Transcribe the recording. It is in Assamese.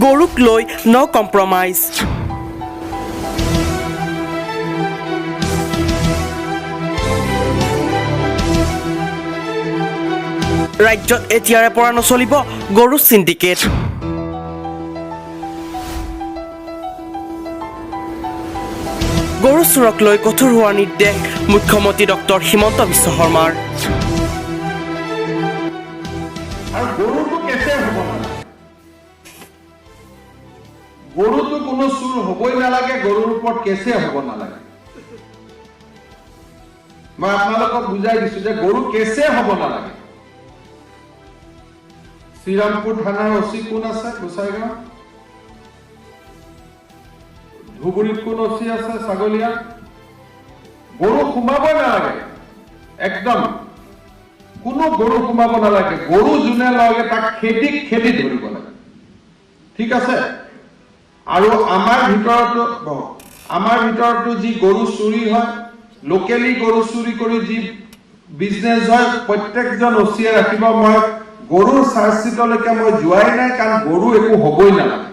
গৰুক লৈ ন কম্প্ৰমাইজ। ৰাজ্যত এতিয়াৰে পৰা নচলিব গৰু সিন্ডিকেট। গৰু চোৰক লৈ কঠোৰ হোৱাৰ নিৰ্দেশ মুখ্যমন্ত্ৰী ডক্টৰ হিমন্ত বিশ্ব শৰ্মাৰ। গৰুটো কোনো চুৰ হবই নালাগে, গৰুৰ ওপৰত কেছে হব নালাগে। মই আপোনালোকক বুজাই দিছো যে গৰু কেছে হব নালাগে। শ্ৰীৰামপুৰ থানাৰ অচি কোন আছে? গোসাইগাঁও। ধুবুৰীত কোন অচি আছে? ছাগলীয়া। গৰু সোমাবই নালাগে, একদম কোনো গৰু সোমাব নালাগে। গৰু যোনে লাগে তাক খেদি ধৰিব লাগে, ঠিক আছে? আৰু আমাৰ ভিতৰতো যি গৰু চুৰি হয়, লোকেলি গৰু চুৰি কৰি যি বিজনেছ হয়, প্ৰত্যেকজন অচিয়ে ৰাখিব। মই গৰুৰ চাৰ্জশ্বিটলৈকে মই যোৱাই নাই, কাৰণ গৰু একো হবই নালাগে।